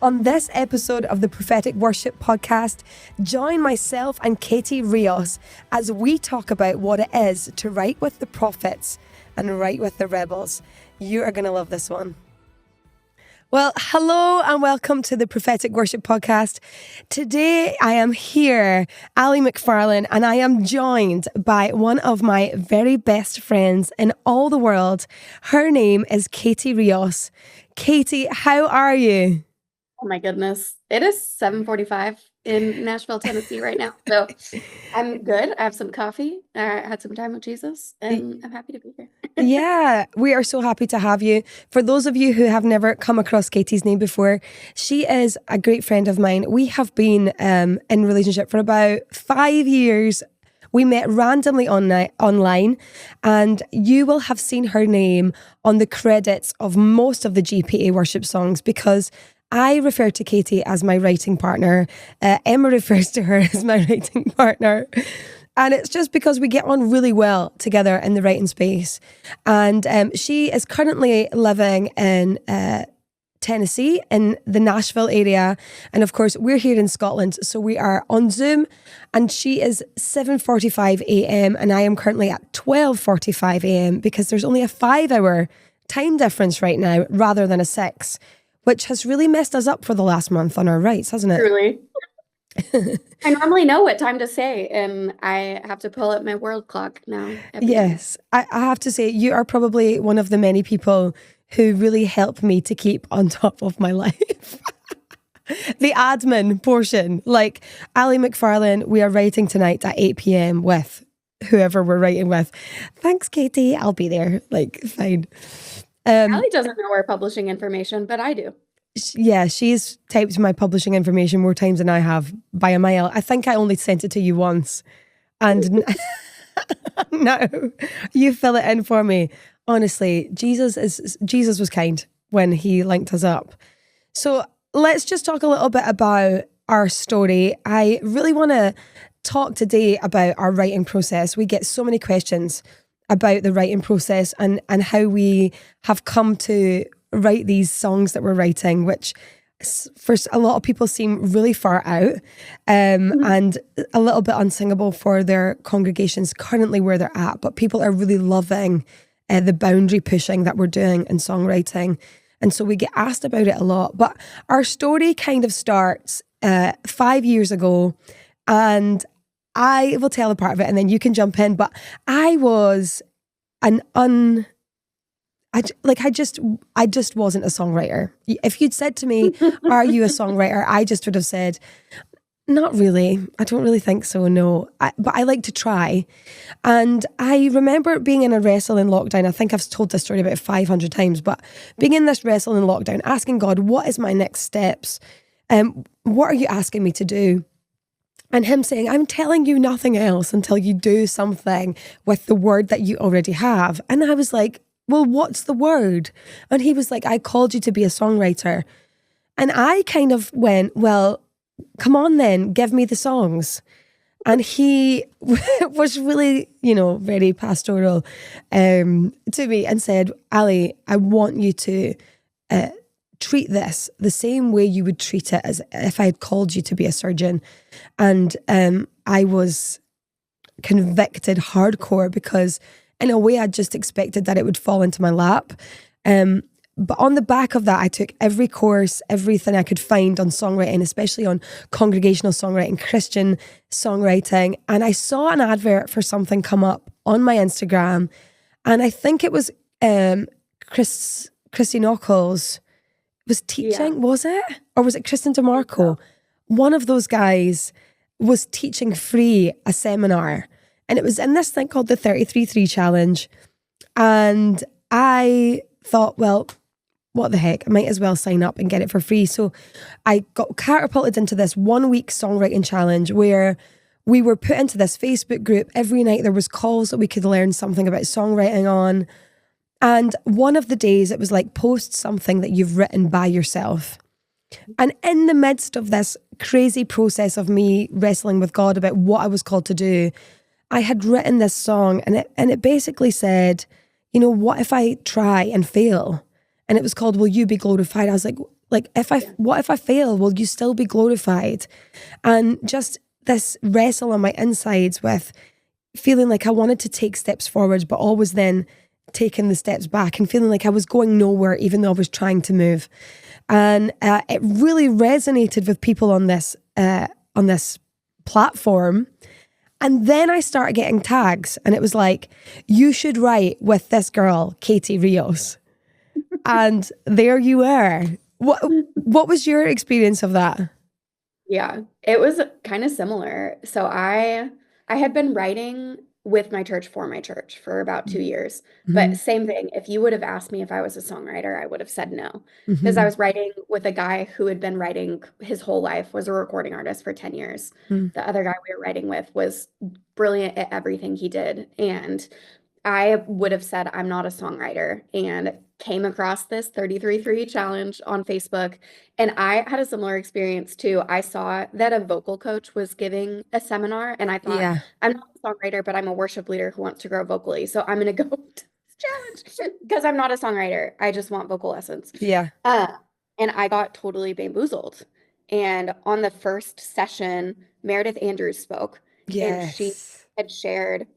On this episode of the Prophetic Worship Podcast, join myself and Katie Rios as we talk about what it is to write with the prophets and write with the rebels. You are going to love this one. Well, hello and welcome to the Prophetic Worship Podcast. Today I am here, Ali McFarlane, and I am joined by one of my very best friends in all the world. Her name is Katie Rios. Katie, how are you? Oh my goodness. It is 7:45 in Nashville, Tennessee right now. So I'm good. I have some coffee. I had some time with Jesus and I'm happy to be here. Yeah, we are so happy to have you. For those of you who have never come across Katie's name before, she is a great friend of mine. We have been in relationship for about 5 years. We met randomly online, and you will have seen her name on the credits of most of the GPA worship songs because I refer to Katie as my writing partner. Emma refers to her as my writing partner. And it's just because we get on really well together in the writing space. And she is currently living in Tennessee, in the Nashville area. And of course, we're here in Scotland. So we are on Zoom, and she is 7:45 a.m. and I am currently at 12:45 a.m. because there's only a 5-hour time difference right now rather than a 6, which has really messed us up for the last month on our rights, hasn't it? Truly. I normally know what time to say, and I have to pull up my world clock now. Yes, I have to say, you are probably one of the many people who really help me to keep on top of my life. The admin portion, like Ali McFarlane, we are writing tonight at 8 p.m. with whoever we're writing with. Thanks, Katie. I'll be there. Like, fine. Ali doesn't know our publishing information, but I do. Yeah, she's typed my publishing information more times than I have by a mile. I think I only sent it to you once. And now you fill it in for me. Honestly, Jesus was kind when he linked us up. So let's just talk a little bit about our story. I really want to talk today about our writing process. We get so many questions about the writing process and how we have come to write these songs that we're writing, which for a lot of people seem really far out and a little bit unsingable for their congregations currently where they're at. But people are really loving the boundary pushing that we're doing in songwriting. And so we get asked about it a lot. But our story kind of starts 5 years ago, and I will tell a part of it and then you can jump in. But I was I just wasn't a songwriter. If you'd said to me, are you a songwriter? I just would have said, not really. I don't really think so, no. But I like to try. And I remember being in a wrestle in lockdown. I think I've told this story about 500 times, but being in this wrestle in lockdown, asking God, what is my next steps? What are you asking me to do? And him saying, I'm telling you nothing else until you do something with the word that you already have. And I was like, well, what's the word? And he was like, I called you to be a songwriter. And I kind of went, well, come on then, give me the songs. And he was really, very pastoral to me and said, Ali, I want you to treat this the same way you would treat it as if I had called you to be a surgeon. And I was convicted hardcore because in a way I just expected that it would fall into my lap. But on the back of that, I took every course, everything I could find on songwriting, especially on congregational songwriting, Christian songwriting. And I saw an advert for something come up on my Instagram. And I think it was Christy Knuckles was teaching, was it? Or was it Kristen DeMarco? One of those guys was teaching free a seminar. And it was in this thing called the 33-3 challenge. And I thought, well, what the heck? I might as well sign up and get it for free. So I got catapulted into this 1-week songwriting challenge where we were put into this Facebook group. Every night there was calls that we could learn something about songwriting on. And one of the days it was like, post something that you've written by yourself. And in the midst of this crazy process of me wrestling with God about what I was called to do, I had written this song and it basically said, what if I try and fail? And it was called Will You Be Glorified? I was like, Like, what if I fail? Will you still be glorified? And just this wrestle on my insides with feeling like I wanted to take steps forward, but always then taking the steps back and feeling like I was going nowhere, even though I was trying to move. And it really resonated with people on this platform. And then I started getting tags, and it was like, you should write with this girl, Katie Rios. And there you were. What was your experience of that? Yeah, it was kind of similar. So I had been writing with my church for my church for about 2 years. Mm-hmm. But same thing, if you would have asked me if I was a songwriter, I would have said no. Because I Mm-hmm. was writing with a guy who had been writing his whole life, was a recording artist for 10 years. Mm-hmm. The other guy we were writing with was brilliant at everything he did. And I would have said I'm not a songwriter, and came across this 33-3 challenge on Facebook. And I had a similar experience too. I saw that a vocal coach was giving a seminar, and I thought, Yeah. I'm not a songwriter, but I'm a worship leader who wants to grow vocally. So I'm going to go to this challenge because I'm not a songwriter. I just want vocal lessons. Yeah. Uh, and I got totally bamboozled. And on the first session, Meredith Andrews spoke, and she Yes. had shared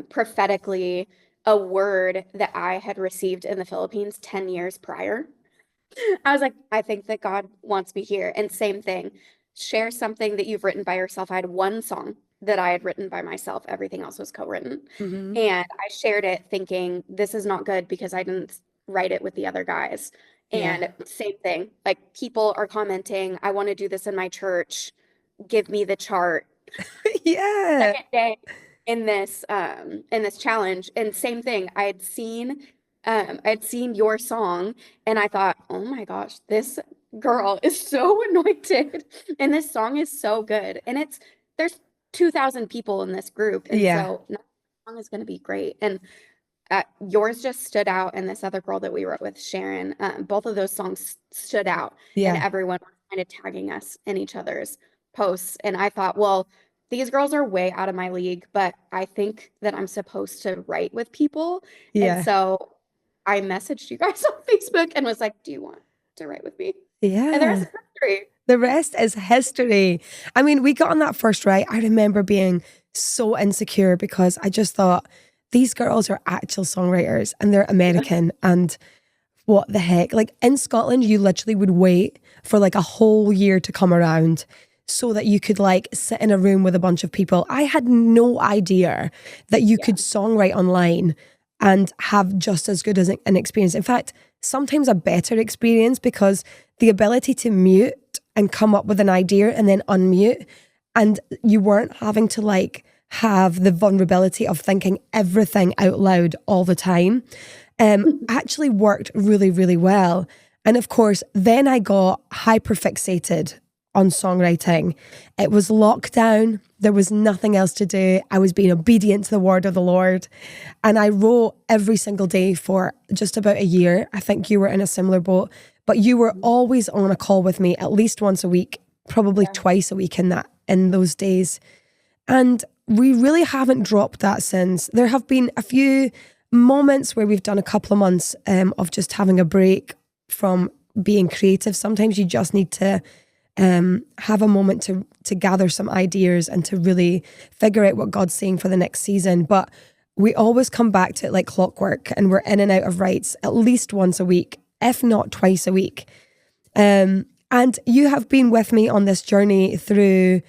prophetically a word that I had received in the Philippines 10 years prior. I was like, I think that God wants me here. And same thing, share something that you've written by yourself. I had one song that I had written by myself, everything else was co-written. Mm-hmm. And I shared it thinking, this is not good because I didn't write it with the other guys. Yeah. And same thing, like people are commenting, I want to do this in my church. Give me the chart. Yeah. Second day in this challenge, and same thing, I'd seen your song, and I thought, oh my gosh, this girl is so anointed, and this song is so good, and there's 2,000 people in this group, and Yeah. so the song is going to be great. And yours just stood out, and this other girl that we wrote with, Sharon, both of those songs stood out, and Yeah. everyone was kind of tagging us in each other's posts. And I thought, well, these girls are way out of my league, but I think that I'm supposed to write with people. And Yeah. so I messaged you guys on Facebook and was like, do you want to write with me? And the rest Yeah. is history. The rest is history. I mean, we got on that first write. I remember being so insecure because I just thought these girls are actual songwriters and they're American. And what the heck? Like in Scotland, you literally would wait for like a whole year to come around so that you could like sit in a room with a bunch of people. I had no idea that you could songwrite online and have just as good as an experience. In fact, sometimes a better experience, because the ability to mute and come up with an idea and then unmute, and you weren't having to like have the vulnerability of thinking everything out loud all the time, actually worked really, really well. And of course, then I got hyperfixated on songwriting. It was lockdown. There was nothing else to do. I was being obedient to the word of the Lord. And I wrote every single day for just about a year. I think you were in a similar boat, but you were always on a call with me at least once a week, probably twice a week in those days. And we really haven't dropped that since. There have been a few moments where we've done a couple of months of just having a break from being creative. Sometimes you just need to have a moment to gather some ideas and to really figure out what God's saying for the next season. But we always come back to it like clockwork, and we're in and out of writes at least once a week, if not twice a week. And you have been with me on this journey through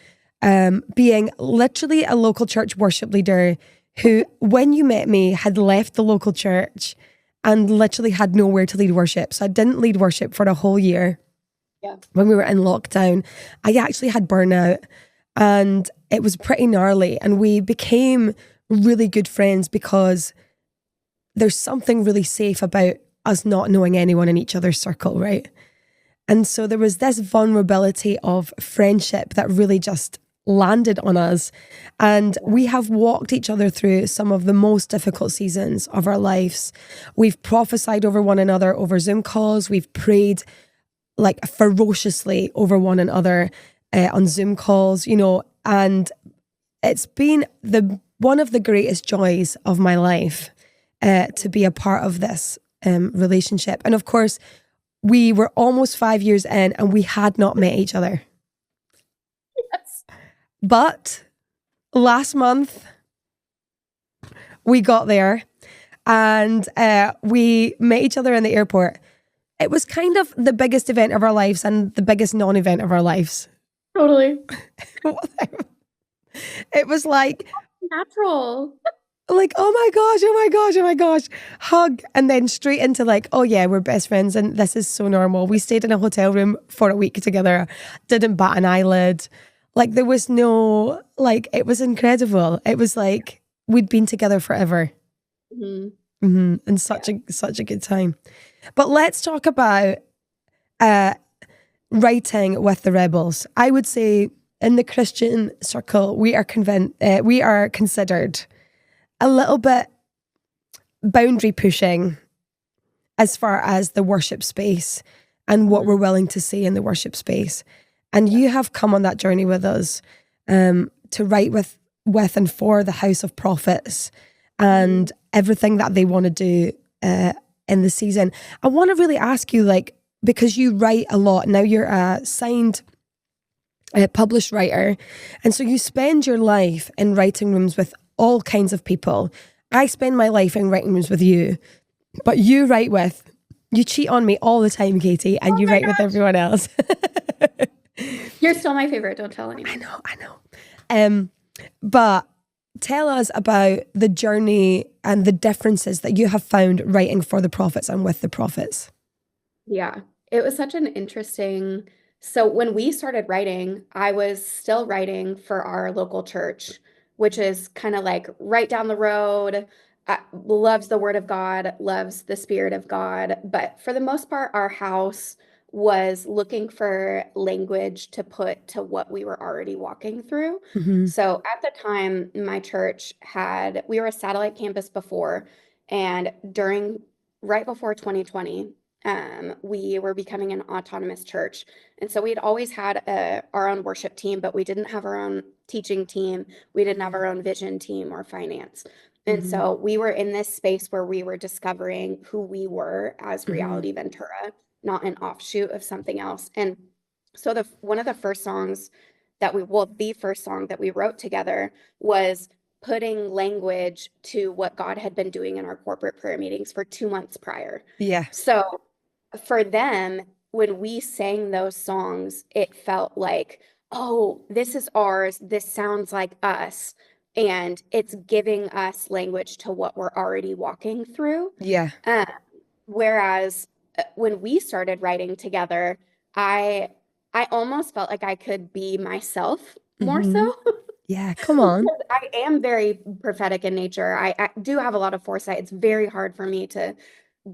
being literally a local church worship leader who, when you met me, had left the local church and literally had nowhere to lead worship. So I didn't lead worship for a whole year. Yeah. When we were in lockdown, I actually had burnout, and it was pretty gnarly. And we became really good friends because there's something really safe about us not knowing anyone in each other's circle, right? And so there was this vulnerability of friendship that really just landed on us. And we have walked each other through some of the most difficult seasons of our lives. We've prophesied over one another over Zoom calls. We've prayed like ferociously over one another on Zoom calls, you know, and it's been one of the greatest joys of my life to be a part of this relationship. And of course, we were almost 5 years in and we had not met each other. Yes. But last month, we got there and we met each other in the airport. It was kind of the biggest event of our lives and the biggest non-event of our lives. Totally. It was like, Natural. like, oh my gosh, oh my gosh, oh my gosh, hug. And then straight into like, oh yeah, we're best friends and this is so normal. We stayed in a hotel room for a week together, didn't bat an eyelid. Like there was no, like, it was incredible. It was like we'd been together forever. And such a good time. But let's talk about writing with the rebels. I would say in the Christian circle, we are considered a little bit boundary pushing as far as the worship space and what we're willing to say in the worship space. And you have come on that journey with us to write with and for the House of Prophets and everything that they want to do in the season. I want to really ask you, like, because you write a lot, now you're a signed published writer, and so you spend your life in writing rooms with all kinds of people. I spend my life in writing rooms with you, but you cheat on me all the time, Katie, and you write with everyone else. You're still my favorite. Don't tell anyone. I know. But tell us about the journey and the differences that you have found writing for the prophets and with the prophets. Yeah, it was such an interesting. So when we started writing, I was still writing for our local church, which is kind of like right down the road, loves the word of God, loves the spirit of God. But for the most part, our house was looking for language to put to what we were already walking through. So at the time, my church we were a satellite campus before, and right before 2020, we were becoming an autonomous church. And so we'd always had our own worship team, but we didn't have our own teaching team. We didn't have our own vision team or finance. And so we were in this space where we were discovering who we were as Reality Ventura, not an offshoot of something else. And so the first song that we wrote together was putting language to what God had been doing in our corporate prayer meetings for 2 months prior. Yeah. So for them, when we sang those songs, it felt like, oh, this is ours. This sounds like us. And it's giving us language to what we're already walking through. Yeah. Whereas when we started writing together, I almost felt like I could be myself more so. Yeah, come on. I am very prophetic in nature. I do have a lot of foresight. It's very hard for me to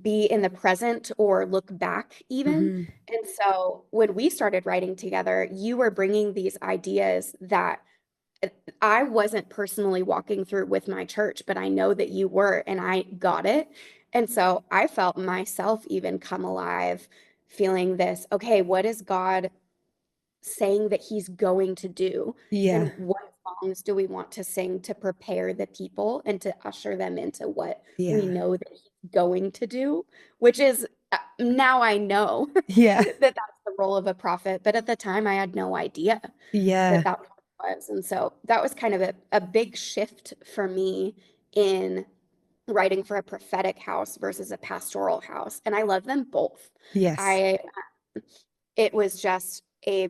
be in the present or look back even. And so when we started writing together, you were bringing these ideas that I wasn't personally walking through with my church, but I know that you were, and I got it. And so I felt myself even come alive, feeling this, okay, what is God saying that he's going to do? Yeah. And what songs do we want to sing to prepare the people and to usher them into what we know that he's going to do? Which is, now I know that that's the role of a prophet, but at the time I had no idea that was. And so that was kind of a big shift for me in writing for a prophetic house versus a pastoral house. And I love them both. Yes. It was just a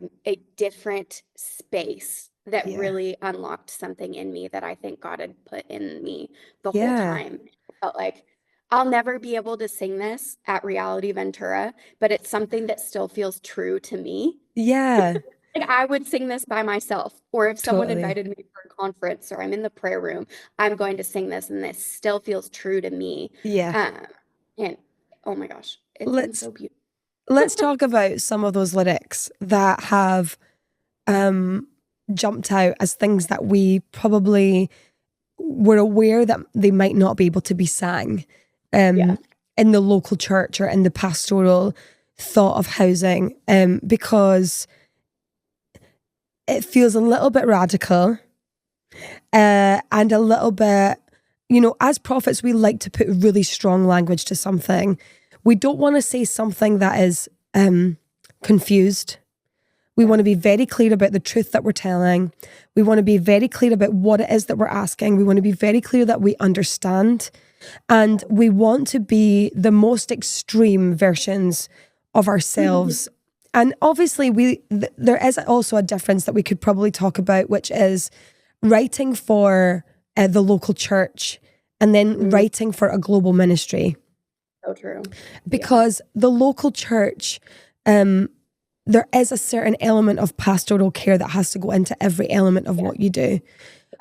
different space that really unlocked something in me that I think God had put in me the whole time. I felt like I'll never be able to sing this at Reality Ventura, but it's something that still feels true to me. Yeah. Like I would sing this by myself, or if someone invited me for a conference or I'm in the prayer room, I'm going to sing this, and this still feels true to me. Yeah. And oh my gosh, it's been so beautiful. Let's talk about some of those lyrics that have jumped out as things that we probably were aware that they might not be able to be sang in the local church or in the pastoral thought of housing, because it feels a little bit radical and a little bit, as prophets, we like to put really strong language to something. We don't want to say something that is confused. We want to be very clear about the truth that we're telling. We want to be very clear about what it is that we're asking. We want to be very clear that we understand. And we want to be the most extreme versions of ourselves. And obviously, there is also a difference that we could probably talk about, which is writing for the local church and then writing for a global ministry. So true. Because the local church, there is a certain element of pastoral care that has to go into every element of what you do.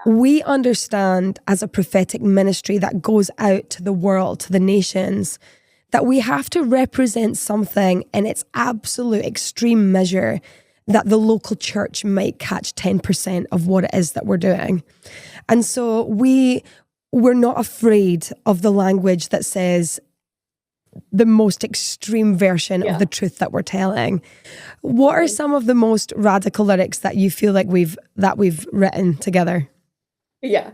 We understand as a prophetic ministry that goes out to the world, to the nations, that we have to represent something in its absolute extreme measure that the local church might catch 10% of what it is that we're doing. And so we're not afraid of the language that says the most extreme version of the truth that we're telling. What are some of the most radical lyrics that you feel like we've written together? Yeah.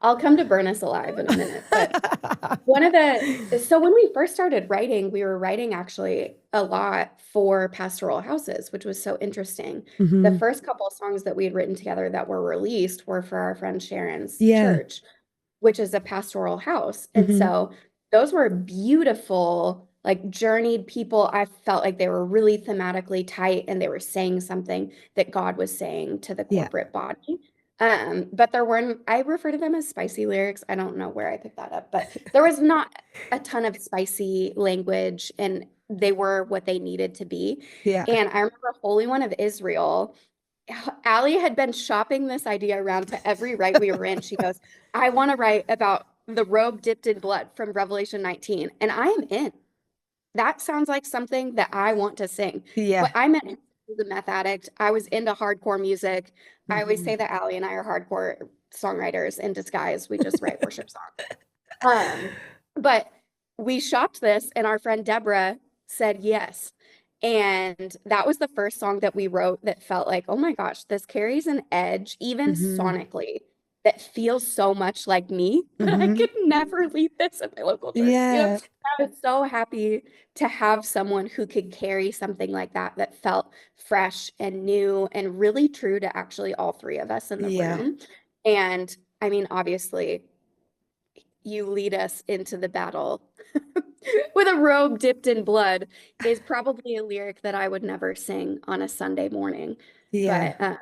I'll come to Burn Us Alive in a minute. But so when we first started writing, we were writing actually a lot for pastoral houses, which was so interesting. The first couple of songs that we had written together that were released were for our friend Sharon's church, which is a pastoral house. And so those were beautiful, like journeyed people. I felt like they were really thematically tight and they were saying something that God was saying to the corporate body. But there weren't, I refer to them as spicy lyrics. I don't know where I picked that up, but there was not a ton of spicy language and they were what they needed to be. Yeah. And I remember Holy One of Israel, Allie had been shopping this idea around to every write we were in. She goes, I want to write about the robe dipped in blood from Revelation 19. And I am in. That sounds like something that I want to sing. Yeah. But I met him as a meth addict. I was into hardcore music. I always say that Allie and I are hardcore songwriters in disguise. We just write worship songs. But we shopped this and our friend Deborah said yes. And that was the first song that we wrote that felt like, oh my gosh, this carries an edge, even sonically, that feels so much like me that I could never leave this at my local church. Yeah. You know? I was so happy to have someone who could carry something like that felt fresh and new and really true to actually all three of us in the room. And I mean, obviously, you lead us into the battle with a robe dipped in blood is probably a lyric that I would never sing on a Sunday morning. Yeah. But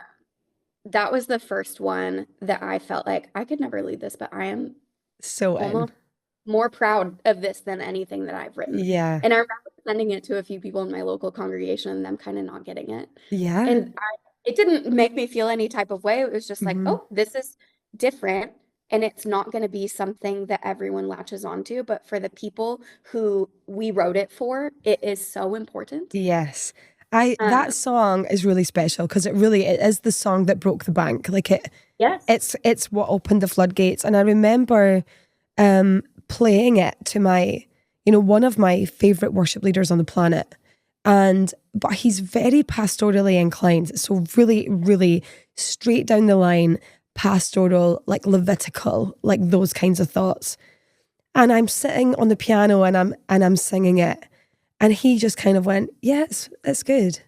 that was the first one that I felt like I could never lead this, but I am so almost more proud of this than anything that I've written. Yeah. And I remember sending it to a few people in my local congregation and them kind of not getting it. Yeah. And it didn't make me feel any type of way. It was just like, oh, this is different. And it's not going to be something that everyone latches onto. But for the people who we wrote it for, it is so important. Yes. That song is really special because it is the song that broke the bank. Like it's what opened the floodgates. And I remember playing it to my, one of my favorite worship leaders on the planet. But he's very pastorally inclined. So really, really straight down the line, pastoral, like Levitical, like those kinds of thoughts. And I'm sitting on the piano and I'm singing it. And he just kind of went, yes, it's good.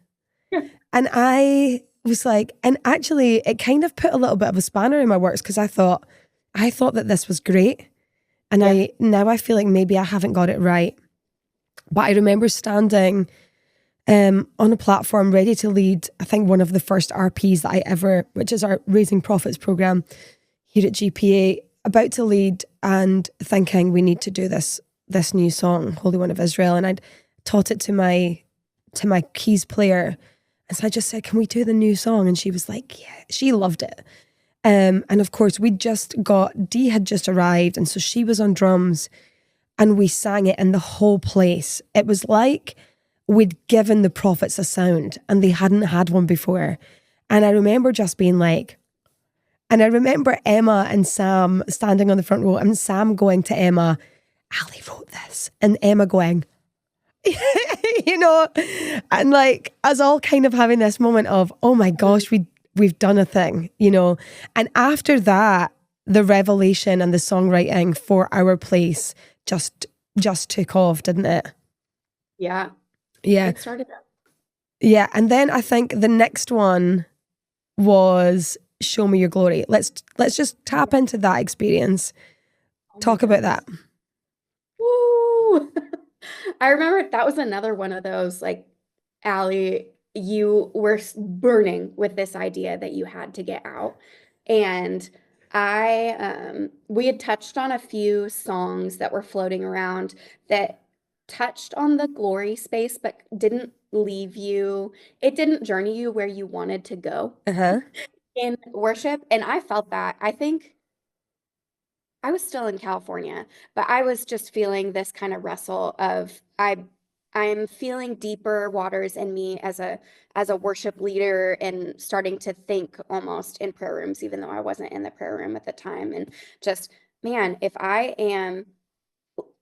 Yeah. And I was like, and actually it kind of put a little bit of a spanner in my works because I thought that this was great. And I feel like maybe I haven't got it right. But I remember standing on a platform ready to lead, I think one of the first RPs that I ever, which is our Raising Prophets program here at GPA, about to lead and thinking we need to do this new song, Holy One of Israel. And I'd taught it to my keys player. And so I just said, can we do the new song? And she was like, yeah, she loved it. And of course Dee had just arrived. And so she was on drums and we sang it in the whole place. It was like we'd given the prophets a sound and they hadn't had one before. And I remember just being like, and I remember Emma and Sam standing on the front row and Sam going to Emma, Ali wrote this. And Emma going, and like us all kind of having this moment of, oh my gosh, we've done a thing, And after that, the revelation and the songwriting for Our Place just just took off, didn't it? Yeah. Yeah. It started up. Yeah. And then I think the next one was Show Me Your Glory. Let's just tap into that experience. Oh my Talk about goodness. that. Woo! I remember that was another one of those, like, Allie, you were burning with this idea that you had to get out. And we had touched on a few songs that were floating around that touched on the glory space, but didn't leave you, it didn't journey you where you wanted to go Uh-huh. in worship. And I felt that. I think I was still in California, but I was just feeling this kind of wrestle of I'm feeling deeper waters in me as a worship leader and starting to think almost in prayer rooms, even though I wasn't in the prayer room at the time. And just, man, if I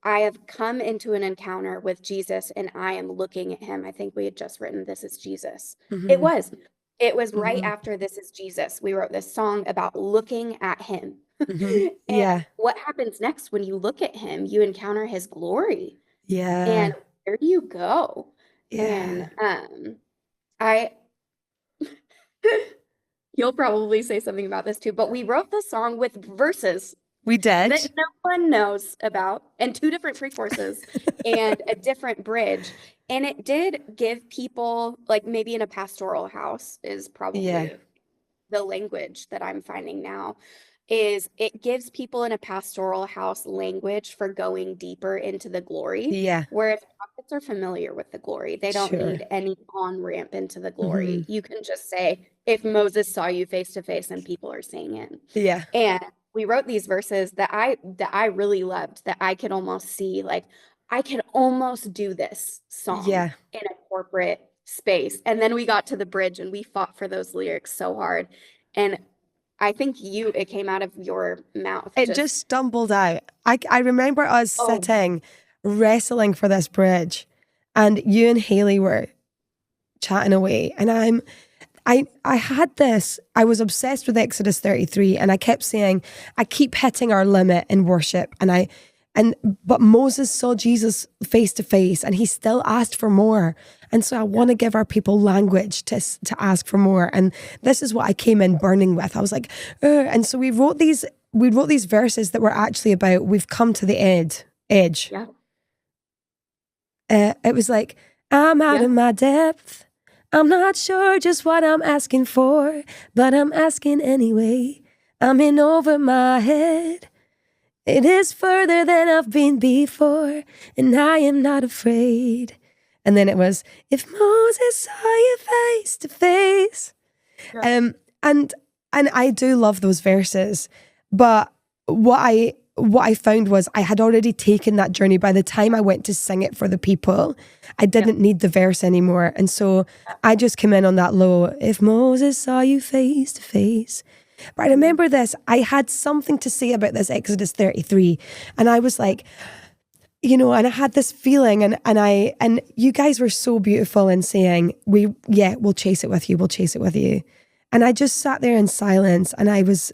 have come into an encounter with Jesus and I am looking at him. I think we had just written This Is Jesus. It Mm-hmm. was. It was right Mm-hmm. after This Is Jesus. We wrote this song about looking at him. Mm-hmm. And Yeah. what happens next when you look at him? You encounter his glory. And Yeah. where do you go? And Yeah. I you'll probably say something about this too, but we wrote the song with verses We that did. no one knows about, and two different pre-choruses and a different bridge. And it did give people, like, maybe in a pastoral house is Yeah. probably the language that I'm finding now, is it gives people in a pastoral house language for going deeper into the glory. Yeah. Whereas prophets are familiar with the glory. They don't Sure. need any on-ramp into the Mm-hmm. glory. You can just say, if Moses saw you face to face, and people are saying it. Yeah. And we wrote these verses that I really loved, that I could almost see, like, I could almost do this song Yeah. in a corporate space. And then we got to the bridge and we fought for those lyrics so hard. And I think it came out of your mouth It just just, stumbled out. I remember us oh, sitting, wrestling for this bridge, and you and Haley were chatting away. And I had this, I was obsessed with Exodus 33, and I kept saying, I keep hitting our limit in worship. But Moses saw Jesus face to face, and he still asked for more. And so I want to give our people language to ask for more. And this is what I came in burning with. I was like, "Ugh." And so we wrote these verses that were actually about, we've come to the edge. yeah, It was like, I'm out yeah, of my depth. I'm not sure just what I'm asking for, but I'm asking anyway. I'm in over my head. It is further than I've been before, and I am not afraid. And then it was, if Moses saw you face to face. yeah, And I do love those verses, but what I found was I had already taken that journey. By the time I went to sing it for the people, I didn't need the verse anymore. And so I just came in on that low, if Moses saw you face to face. But I remember this, I had something to say about this Exodus 33. And I was like, and I had this feeling, and you guys were so beautiful in saying, we'll chase it with you, we'll chase it with you. And I just sat there in silence, and I was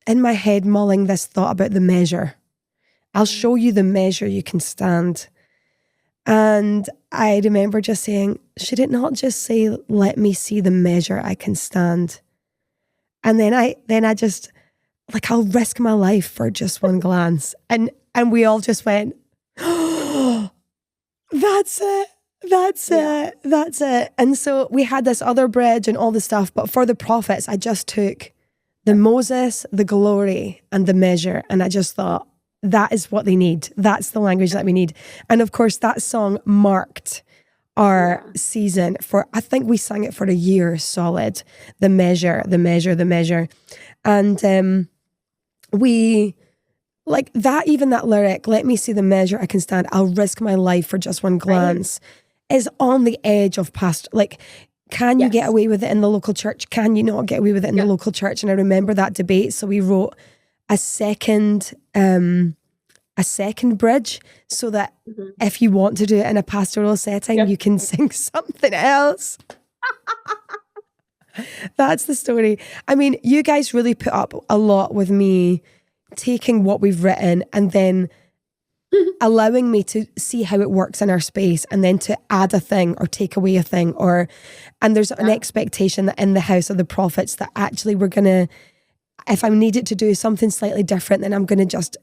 in my head mulling this thought about the measure. I'll show you the measure you can stand. And I remember just saying, should it not just say, let me see the measure I can stand? And then I just, like, I'll risk my life for just one glance. And we all just went, oh, that's it. That's it. And so we had this other bridge and all the stuff. But for the prophets, I just took the Moses, the glory, and the measure. And I just thought, that is what they need. That's the language that we need. And of course, that song marked our season for, I think we sang it for a year solid. The measure, the measure, the measure. And we, like that, even that lyric, let me see the measure I can stand. I'll risk my life for just one glance, is on the edge of past, like, can you get away with it in the local church? Can you not get away with it in the local church? And I remember that debate. So we wrote a second bridge, so that if you want to do it in a pastoral setting, you can sing something else. That's the story. I mean, you guys really put up a lot with me taking what we've written and then allowing me to see how it works in our space, and then to add a thing or take away a thing, and there's an expectation that in the house of the prophets that actually we're going to, if I needed to do something slightly different, then I'm going to just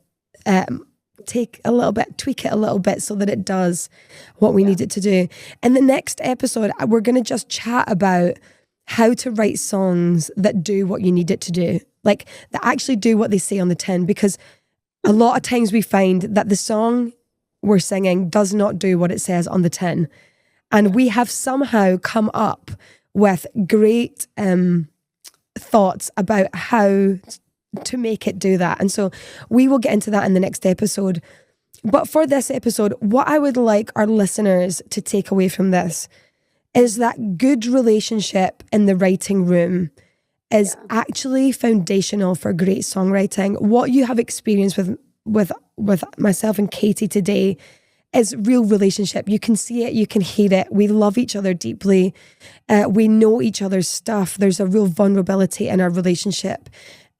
take a little bit, tweak it a little bit so that it does what we need it to do. In the next episode, we're going to just chat about how to write songs that do what you need it to do, like that actually do what they say on the tin, because a lot of times we find that the song we're singing does not do what it says on the tin. And we have somehow come up with great thoughts about how to make it do that. And so we will get into that in the next episode. But for this episode, what I would like our listeners to take away from this is that good relationship in the writing room is actually foundational for great songwriting. What you have experienced with myself and Katie today is real relationship. You can see it, you can hear it. We love each other deeply. We know each other's stuff. There's a real vulnerability in our relationship.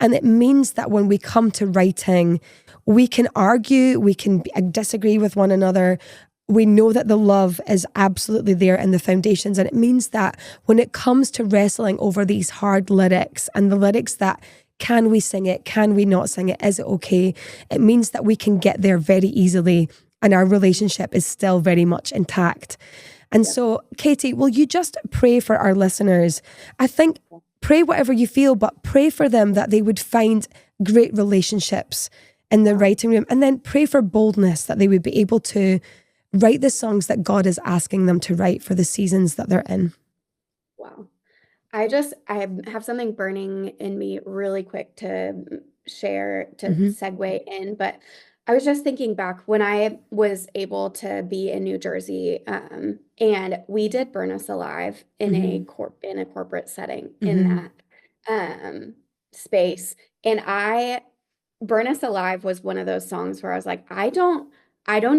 And it means that when we come to writing, we can argue, we can disagree with one another. We know that the love is absolutely there in the foundations. And it means that when it comes to wrestling over these hard lyrics and the lyrics that, can we sing it? Can we not sing it? Is it okay? It means that we can get there very easily and our relationship is still very much intact. And so, Katie, will you just pray for our listeners? I think pray whatever you feel, but pray for them that they would find great relationships in the writing room, and then pray for boldness that they would be able to write the songs that God is asking them to write for the seasons that they're in. Wow. I have something burning in me really quick to share, to segue in, but I was just thinking back when I was able to be in New Jersey, and we did Burn Us Alive in a corporate setting in that space. And Burn Us Alive was one of those songs where I was like, I don't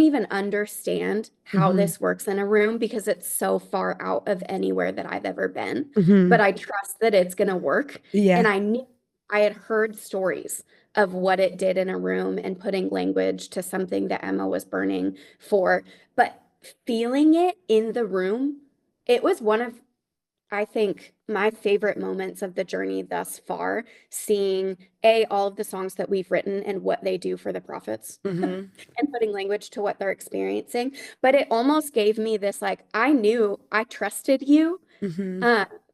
even understand how this works in a room because it's so far out of anywhere that I've ever been. But I trust that it's going to work. Yeah. And I knew I had heard stories of what it did in a room and putting language to something that Emma was burning for. But feeling it in the room, it was one of, I think, my favorite moments of the journey thus far, seeing all of the songs that we've written and what they do for the prophets and putting language to what they're experiencing. But it almost gave me this, like, I knew I trusted you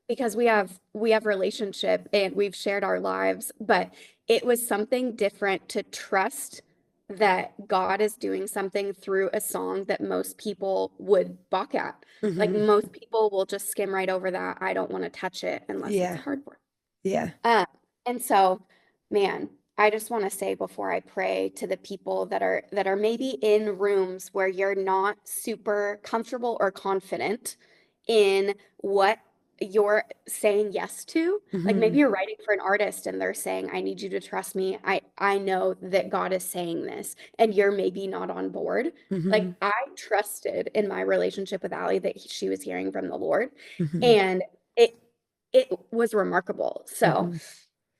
because we have relationship and we've shared our lives, but it was something different to trust that God is doing something through a song that most people would balk at. Like most people will just skim right over that. I don't want to touch it unless it's hard work. Yeah. And so, man, I just want to say before I pray to the people that are maybe in rooms where you're not super comfortable or confident in what you're saying yes to. Like maybe you're writing for an artist and they're saying, I need you to trust me. I know that God is saying this, and you're maybe not on board. Like I trusted in my relationship with Allie that she was hearing from the Lord, and it was remarkable. So,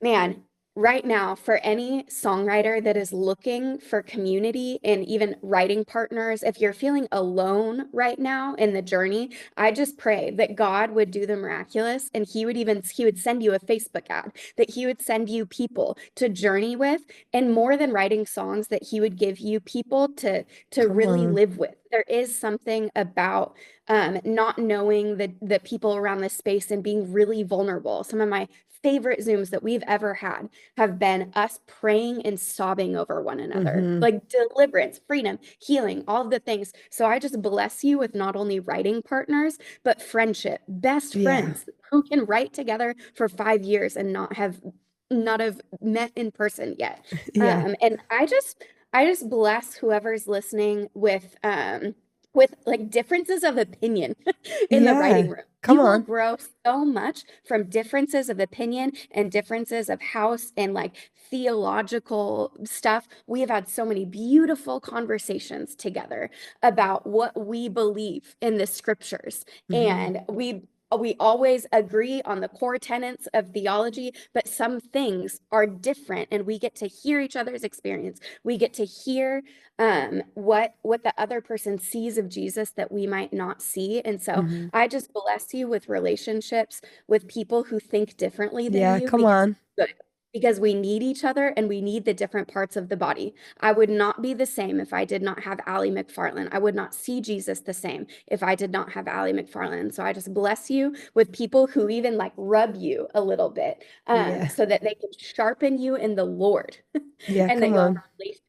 man, right now, for any songwriter that is looking for community and even writing partners, if you're feeling alone right now in the journey, I just pray that God would do the miraculous, and he would send you a Facebook ad, that he would send you people to journey with, and more than writing songs, that he would give you people to really live with. There is something about not knowing the people around this space and being really vulnerable. Some of my favorite Zooms that we've ever had have been us praying and sobbing over one another, like deliverance, freedom, healing, all of the things. So I just bless you with not only writing partners, but friendship, best friends who can write together for 5 years and not have met in person yet. And I just bless whoever's listening with like differences of opinion in the writing room. You will grow so much from differences of opinion and differences of house and like theological stuff. We have had so many beautiful conversations together about what we believe in the scriptures. And we always agree on the core tenets of theology, but some things are different, and we get to hear each other's experience. We get to hear what the other person sees of Jesus that we might not see. And so Hmm. I just bless you with relationships with people who think differently than Yeah, you, come because on. good. Because we need each other and we need the different parts of the body. I would not be the same if I did not have Allie McFarlane. I would not see Jesus the same if I did not have Allie McFarlane. So I just bless you with people who even like rub you a little bit, Yeah. so that they can sharpen you in the Lord Yeah, and that come you'll have on. a relationship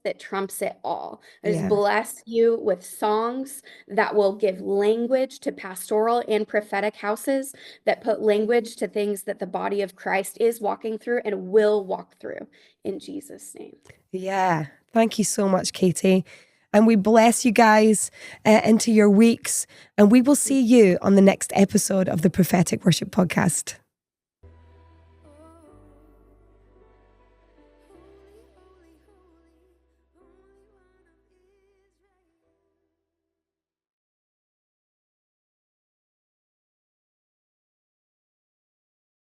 that trumps it all. I just Yeah. bless you with songs that will give language to pastoral and prophetic houses, that put language to things that the body of Christ is walking through and will walk through, in Jesus' name. Yeah. Thank you so much, Katie. And we bless you guys into your weeks. And we will see you on the next episode of the Prophetic Worship Podcast.